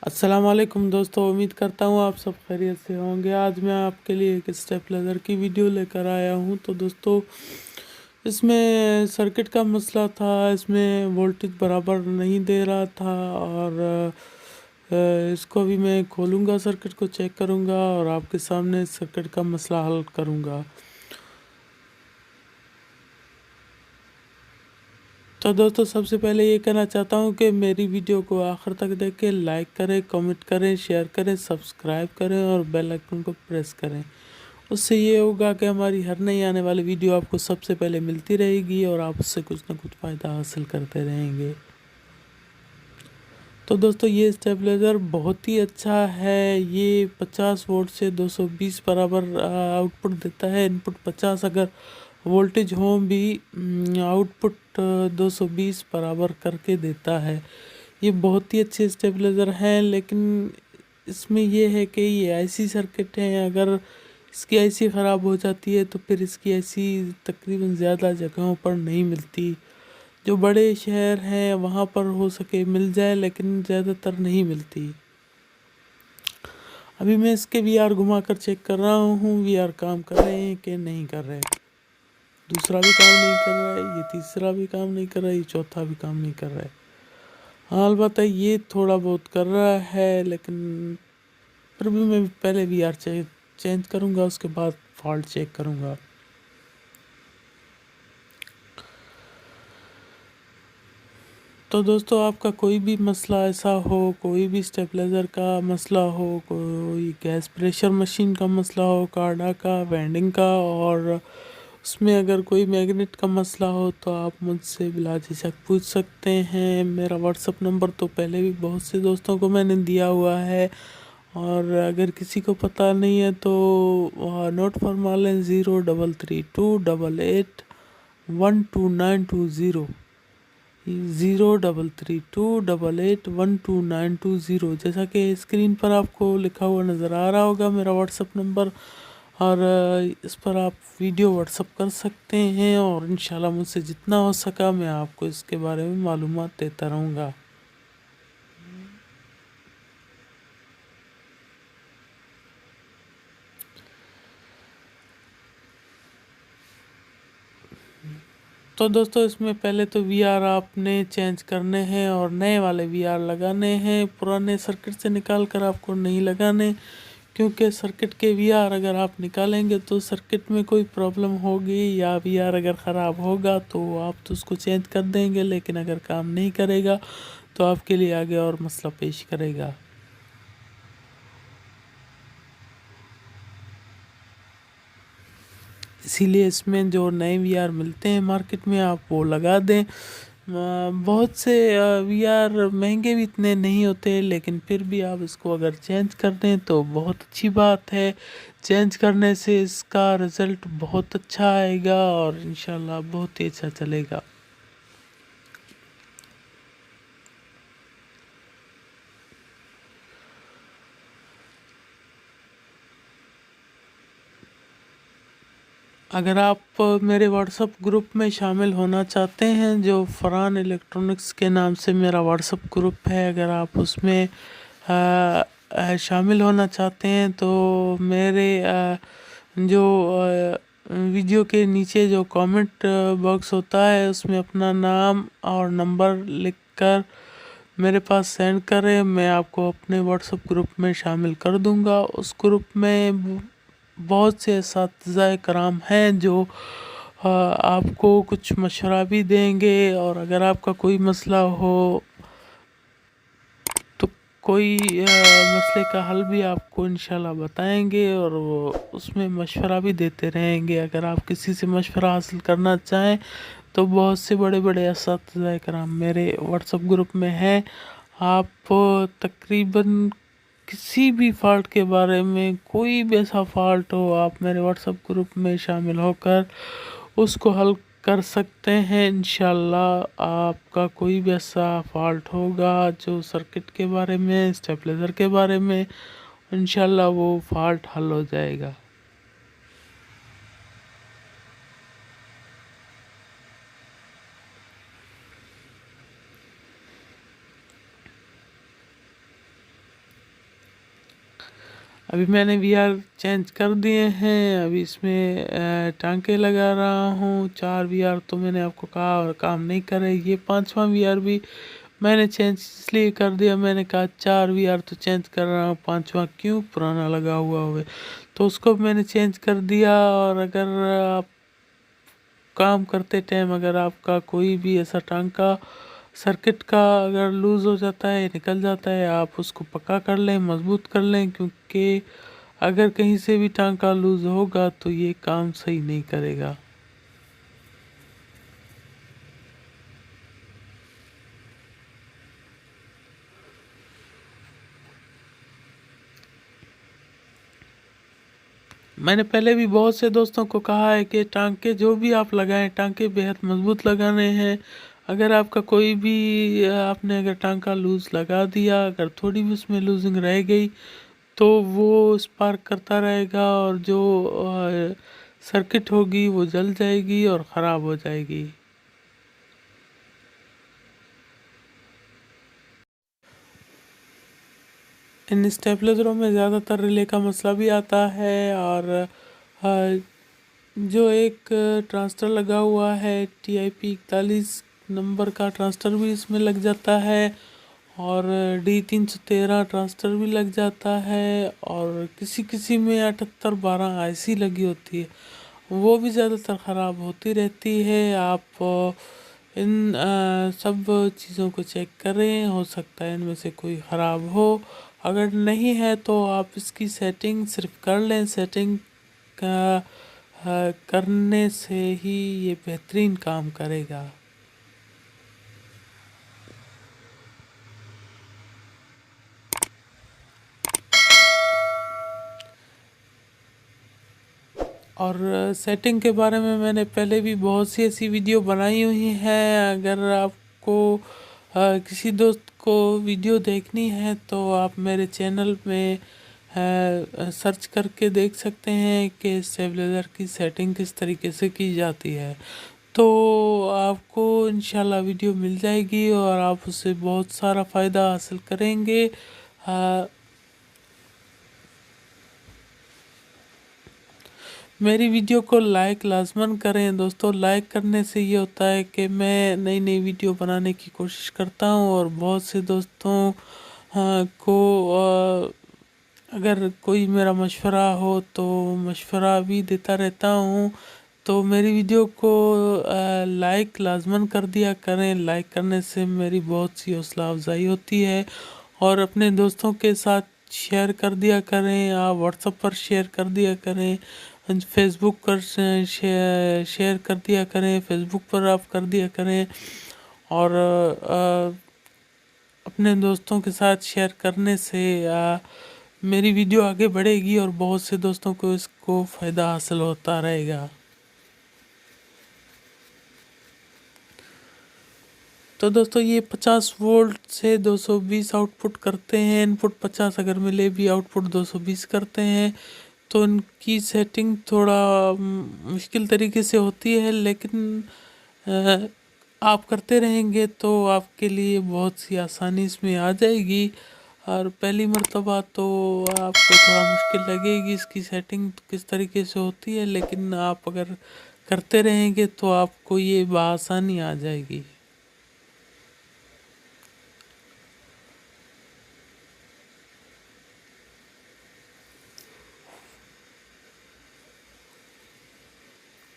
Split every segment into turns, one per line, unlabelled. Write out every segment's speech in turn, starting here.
अस्सलाम वालेकुम दोस्तों, उम्मीद करता हूँ आप सब खैरियत से होंगे। आज मैं आपके लिए एक स्टेपलाइजर की वीडियो लेकर आया हूँ। तो दोस्तों, इसमें सर्किट का मसला था। इसमें वोल्टेज बराबर नहीं दे रहा था और इसको भी मैं खोलूँगा, सर्किट को चेक करूँगा और आपके सामने सर्किट का मसला हल करूँगा। तो दोस्तों, सबसे पहले ये कहना चाहता हूँ कि मेरी वीडियो को आखिर तक देखें, लाइक करें, कमेंट करें, शेयर करें, सब्सक्राइब करें और बेल आइकन को प्रेस करें। उससे ये होगा कि हमारी हर नई आने वाली वीडियो आपको सबसे पहले मिलती रहेगी और आप उससे कुछ ना कुछ फ़ायदा हासिल करते रहेंगे। तो दोस्तों, ये स्टेबलाइज़र बहुत ही अच्छा है। ये 50 वोल्ट से 220 बराबर आउटपुट देता है। इनपुट 50 अगर वोल्टेज हो भी आउटपुट 220 बराबर करके देता है। ये बहुत ही अच्छे स्टेबलाइज़र हैं, लेकिन इसमें ये है कि ये ऐसी सर्किट है, अगर इसकी ऐसी ख़राब हो जाती है तो फिर इसकी ऐसी तकरीबन ज़्यादा जगहों पर नहीं मिलती। जो बड़े शहर हैं वहाँ पर हो सके मिल जाए, लेकिन ज़्यादातर नहीं मिलती। अभी मैं इसके वीआर घुमा कर चेक कर रहा हूँ, वीआर काम कर रहे हैं कि नहीं कर रहे। दूसरा भी काम नहीं कर रहा है, ये तीसरा भी काम नहीं कर रहा है, ये चौथा भी काम नहीं कर रहा है। हाँ, अलबत्ता ये थोड़ा बहुत कर रहा है, लेकिन फिर भी मैं पहले वीआर चेंज करूँगा, उसके बाद फॉल्ट चेक करूँगा। तो दोस्तों, आपका कोई भी मसला ऐसा हो, कोई भी स्टेबलाइज़र का मसला हो, कोई गैस प्रेशर मशीन का मसला हो, कार्डा का, वेंडिंग का, और उसमें अगर कोई मैग्नेट का मसला हो तो आप मुझसे बिला झिझक पूछ सकते हैं। मेरा व्हाट्सअप नंबर तो पहले भी बहुत से दोस्तों को मैंने दिया हुआ है, और अगर किसी को पता नहीं है तो नोट फरमा लें 0332881292 0332881292। जैसा कि स्क्रीन पर आपको लिखा हुआ नज़र आ रहा होगा मेरा व्हाट्सअप नंबर, और इस पर आप वीडियो व्हाट्सअप कर सकते हैं और इंशाल्लाह मुझसे जितना हो सका मैं आपको इसके बारे में मालूमात देता रहूँगा। तो दोस्तों, इसमें पहले तो वीआर आपने चेंज करने हैं और नए वाले वीआर लगाने हैं। पुराने सर्किट से निकाल कर आपको नहीं लगाने, क्योंकि सर्किट के वीआर अगर आप निकालेंगे तो सर्किट में कोई प्रॉब्लम होगी या वीआर अगर ख़राब होगा तो आप तो उसको चेंज कर देंगे, लेकिन अगर काम नहीं करेगा तो आपके लिए आगे और मसला पेश करेगा। इसीलिए इसमें जो नए वीआर मिलते हैं मार्केट में, आप वो लगा दें। बहुत से वीआर महंगे भी इतने नहीं होते, लेकिन फिर भी आप इसको अगर चेंज कर दें तो बहुत अच्छी बात है। चेंज करने से इसका रिज़ल्ट बहुत अच्छा आएगा और इंशाल्लाह बहुत ही अच्छा चलेगा। अगर आप मेरे व्हाट्सअप ग्रुप में शामिल होना चाहते हैं, जो फरहान इलेक्ट्रॉनिक्स के नाम से मेरा व्हाट्सअप ग्रुप है, अगर आप उसमें शामिल होना चाहते हैं तो मेरे जो वीडियो के नीचे जो कमेंट बॉक्स होता है उसमें अपना नाम और नंबर लिखकर मेरे पास सेंड करें। मैं आपको अपने व्हाट्सएप ग्रुप में शामिल कर दूंगा। उस ग्रुप में बहुत से असातिज़ा कराम हैं जो आपको कुछ मशवरा भी देंगे, और अगर आपका कोई मसला हो तो कोई मसले का हल भी आपको इंशाल्लाह बताएंगे और वो उसमें मशवरा भी देते रहेंगे। अगर आप किसी से मशवरा हासिल करना चाहें तो बहुत से बड़े बड़े असातिज़ा कराम मेरे व्हाट्सएप ग्रुप में हैं। आप तकरीबन किसी भी फॉल्ट के बारे में, कोई भी ऐसा फॉल्ट हो, आप मेरे व्हाट्सएप ग्रुप में शामिल होकर उसको हल कर सकते हैं। इंशाल्लाह आपका कोई भी ऐसा फॉल्ट होगा जो सर्किट के बारे में, स्टेबलाइज़र के बारे में, इंशाल्लाह वो फॉल्ट हल हो जाएगा। अभी मैंने वीआर चेंज कर दिए हैं, अभी इसमें टांके लगा रहा हूँ। 4 वीआर तो मैंने आपको कहा और काम नहीं कर रहे। ये 5वां वीआर भी मैंने चेंज इसलिए कर दिया, मैंने कहा 4 वीआर तो चेंज कर रहा हूँ, 5वां क्यों पुराना लगा हुआ हुए, तो उसको मैंने चेंज कर दिया। और अगर आप काम करते टाइम अगर आपका कोई भी ऐसा टांका सर्किट का अगर लूज़ हो जाता है, निकल जाता है, आप उसको पक्का कर लें, मजबूत कर लें, क्योंकि अगर कहीं से भी टांका लूज़ होगा तो ये काम सही नहीं करेगा। मैंने पहले भी बहुत से दोस्तों को कहा है कि टांके जो भी आप लगाएं, टांके बेहद मजबूत लगाने हैं। अगर आपका कोई भी आपने अगर टांका लूज़ लगा दिया, अगर थोड़ी भी उसमें लूजिंग रह गई तो वो स्पार्क करता रहेगा और जो सर्किट होगी वो जल जाएगी और ख़राब हो जाएगी। इन स्टेबलाइजरों में ज़्यादातर रिले का मसला भी आता है, और जो एक ट्रांजिस्टर लगा हुआ है TIP 41 नंबर का ट्रांजिस्टर भी इसमें लग जाता है, और D313 ट्रांजिस्टर भी लग जाता है, और किसी किसी में 7812 IC लगी होती है, वो भी ज़्यादातर ख़राब होती रहती है। आप इन सब चीज़ों को चेक करें, हो सकता है इनमें से कोई ख़राब हो। अगर नहीं है तो आप इसकी सेटिंग सिर्फ कर लें। सेटिंग का करने से ही ये बेहतरीन काम करेगा। और सेटिंग के बारे में मैंने पहले भी बहुत सी ऐसी वीडियो बनाई हुई हैं। अगर आपको किसी दोस्त को वीडियो देखनी है तो आप मेरे चैनल में सर्च करके देख सकते हैं कि स्टेबलाइजर की सेटिंग किस तरीके से की जाती है, तो आपको इंशाल्लाह वीडियो मिल जाएगी और आप उससे बहुत सारा फ़ायदा हासिल करेंगे। मेरी वीडियो को लाइक लाजमन करें दोस्तों। लाइक करने से ये होता है कि मैं नई नई वीडियो बनाने की कोशिश करता हूँ, और बहुत से दोस्तों को अगर कोई मेरा मशवरा हो तो मशवरा भी देता रहता हूँ। तो मेरी वीडियो को लाइक लाजमन कर दिया करें। लाइक करने से मेरी बहुत सी हौसला अफजाई होती है, और अपने दोस्तों के साथ शेयर कर दिया करें। आप व्हाट्सएप पर शेयर कर दिया करें, फेसबुक पर शेयर कर दिया करें, फेसबुक पर आप कर दिया करें, और अपने दोस्तों के साथ शेयर करने से मेरी वीडियो आगे बढ़ेगी और बहुत से दोस्तों को इसको फ़ायदा हासिल होता रहेगा। तो दोस्तों ये 50 वोल्ट से 220 आउटपुट करते हैं। इनपुट 50 अगर मिले भी आउटपुट 220 करते हैं। तो इनकी सेटिंग थोड़ा मुश्किल तरीके से होती है, लेकिन आप करते रहेंगे तो आपके लिए बहुत सी आसानी इसमें आ जाएगी। और पहली मर्तबा तो आपको थोड़ा मुश्किल लगेगी इसकी सेटिंग किस तरीके से होती है, लेकिन आप अगर करते रहेंगे तो आपको ये बआसानी आ जाएगी।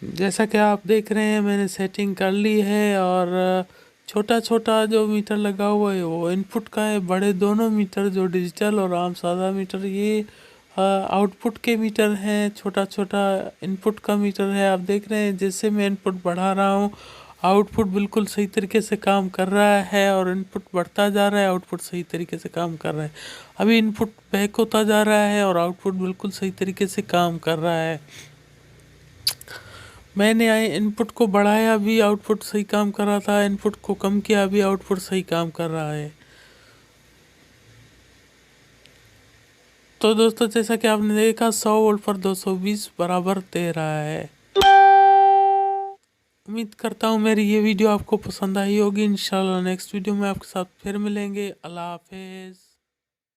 जैसा कि आप देख रहे हैं मैंने सेटिंग कर ली है, और छोटा छोटा जो मीटर लगा हुआ है वो इनपुट का है। बड़े दोनों मीटर जो डिजिटल और आम सादा मीटर ये आउटपुट के मीटर हैं। छोटा छोटा इनपुट का मीटर है। आप देख रहे हैं जैसे मैं इनपुट बढ़ा रहा हूँ आउटपुट बिल्कुल सही तरीके से काम कर रहा है, और इनपुट बढ़ता जा रहा है आउटपुट सही तरीके से काम कर रहा है। अभी इनपुट बैक होता जा रहा है और आउटपुट बिल्कुल सही तरीके से काम कर रहा है। मैंने इनपुट को बढ़ाया भी आउटपुट सही काम कर रहा था, इनपुट को कम किया भी आउटपुट सही काम कर रहा है। तो दोस्तों जैसा कि आपने देखा 100 वोल्ट पर 220 बराबर दे रहा है। उम्मीद करता हूँ मेरी ये वीडियो आपको पसंद आई होगी। इंशाल्लाह नेक्स्ट वीडियो में आपके साथ फिर मिलेंगे। अल्लाह हाफिज़।